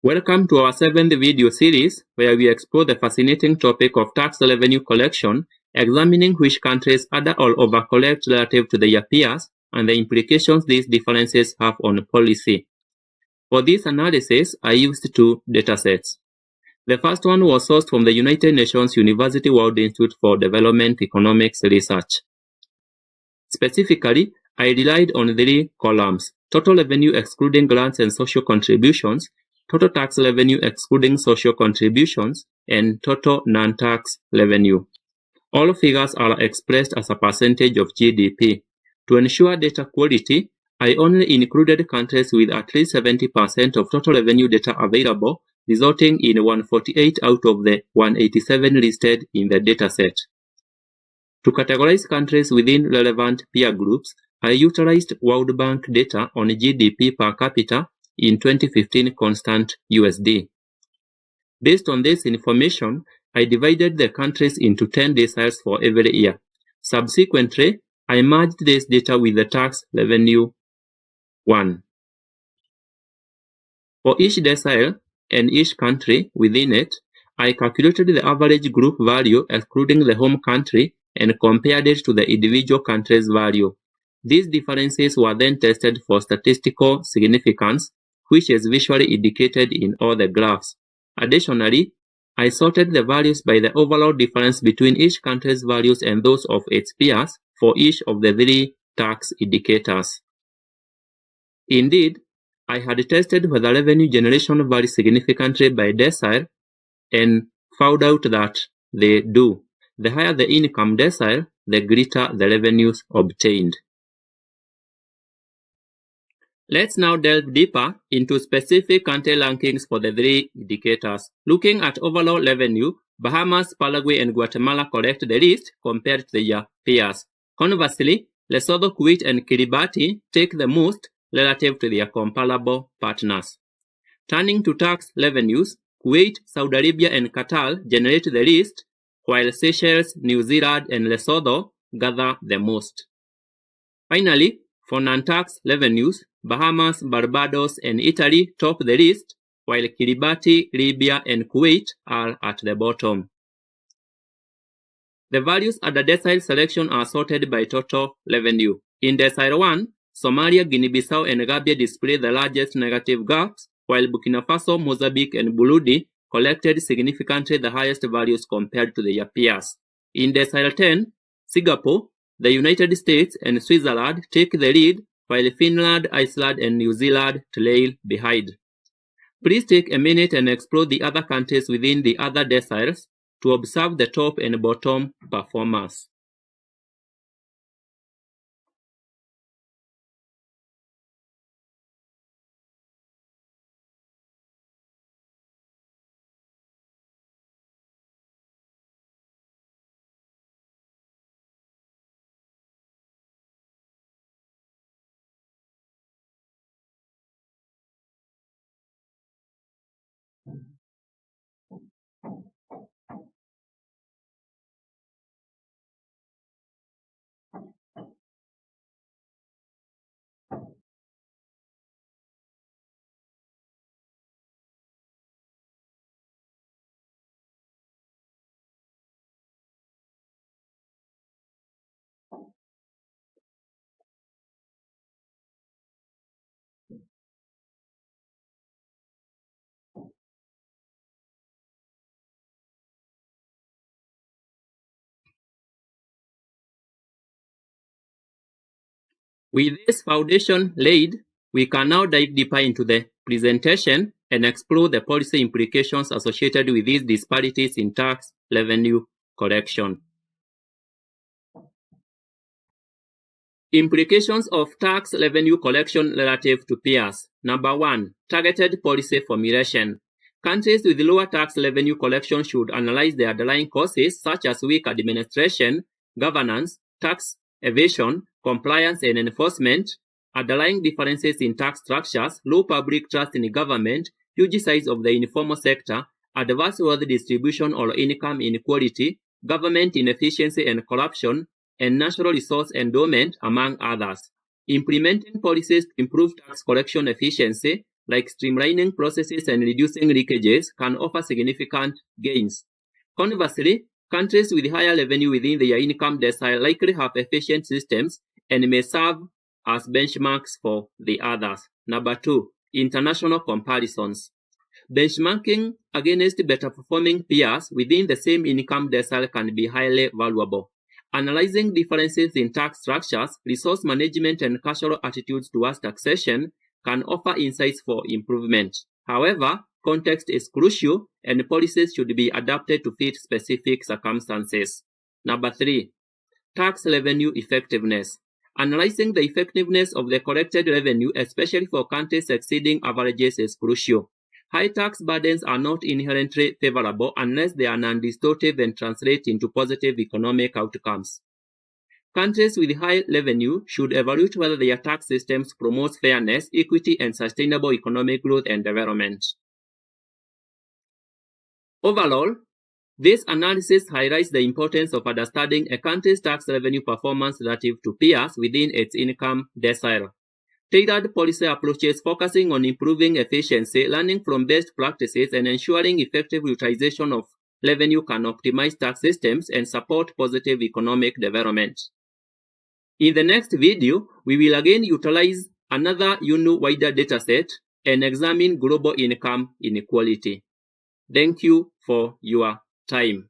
Welcome to our 7th video series, where we explore the fascinating topic of tax revenue collection, examining which countries under or overcollect relative to their peers and the implications these differences have on policy. For this analysis, I used two datasets. The first one was sourced from the United Nations University World Institute for Development Economics Research. Specifically, I relied on three columns: total revenue excluding grants and social contributions, total tax revenue excluding social contributions, and total non-tax revenue. All figures are expressed as a percentage of GDP. To ensure data quality, I only included countries with at least 70% of total revenue data available, resulting in 148 out of the 187 listed in the dataset. To categorize countries within relevant peer groups, I utilized World Bank data on GDP per capita in 2015 constant USD. Based on this information, I divided the countries into 10 deciles for every year. Subsequently, I merged this data with the tax revenue one. For each decile and each country within it, I calculated the average group value excluding the home country and compared it to the individual country's value. These differences were then tested for statistical significance, which is visually indicated in all the graphs. Additionally, I sorted the values by the overall difference between each country's values and those of its peers for each of the three tax indicators. Indeed, I had tested whether revenue generation varies significantly by decile and found out that they do. The higher the income decile, the greater the revenues obtained. Let's now delve deeper into specific country rankings for the three indicators. Looking at overall revenue, Bahamas, Paraguay, and Guatemala collect the least compared to their peers. Conversely, Lesotho, Kuwait, and Kiribati take the most relative to their comparable partners. Turning to tax revenues, Kuwait, Saudi Arabia, and Qatar generate the least, while Seychelles, New Zealand, and Lesotho gather the most. Finally, for non-tax revenues, Bahamas, Barbados, and Italy top the list, while Kiribati, Libya, and Kuwait are at the bottom. The values at the decile selection are sorted by total revenue. In decile 1, Somalia, Guinea-Bissau, and Gambia display the largest negative gaps, while Burkina Faso, Mozambique, and Burundi collected significantly the highest values compared to their peers. In decile 10, Singapore, the United States, and Switzerland take the lead, while Finland, Iceland, and New Zealand trail behind. Please take a minute and explore the other countries within the other deciles to observe the top and bottom performers. With this foundation laid, we can now dive deeper into the presentation and explore the policy implications associated with these disparities in tax revenue collection. Implications of tax revenue collection relative to peers. Number 1, targeted policy formulation. Countries with lower tax revenue collection should analyze the underlying causes such as weak administration, governance, tax evasion, compliance, and enforcement, underlying differences in tax structures, low public trust in government, huge size of the informal sector, adverse wealth distribution or income inequality, government inefficiency and corruption, and natural resource endowment, among others. Implementing policies to improve tax collection efficiency like streamlining processes and reducing leakages, can offer significant gains. Conversely, countries with higher revenue within their income decile likely have efficient systems and may serve as benchmarks for the others. Number 2, international comparisons. Benchmarking against better performing peers within the same income decile can be highly valuable. Analyzing differences in tax structures, resource management, and cultural attitudes towards taxation can offer insights for improvement. However, context is crucial and policies should be adapted to fit specific circumstances. Number 3, tax revenue effectiveness. Analyzing the effectiveness of the collected revenue, especially for countries exceeding averages, is crucial. High tax burdens are not inherently favorable unless they are non-distortive and translate into positive economic outcomes. Countries with high revenue should evaluate whether their tax systems promote fairness, equity, and sustainable economic growth and development. Overall, this analysis highlights the importance of understanding a country's tax revenue performance relative to peers within its income decile. Tailored policy approaches focusing on improving efficiency, learning from best practices, and ensuring effective utilization of revenue can optimize tax systems and support positive economic development. In the next video, we will again utilize another wider dataset and examine global income inequality. Thank you for your time.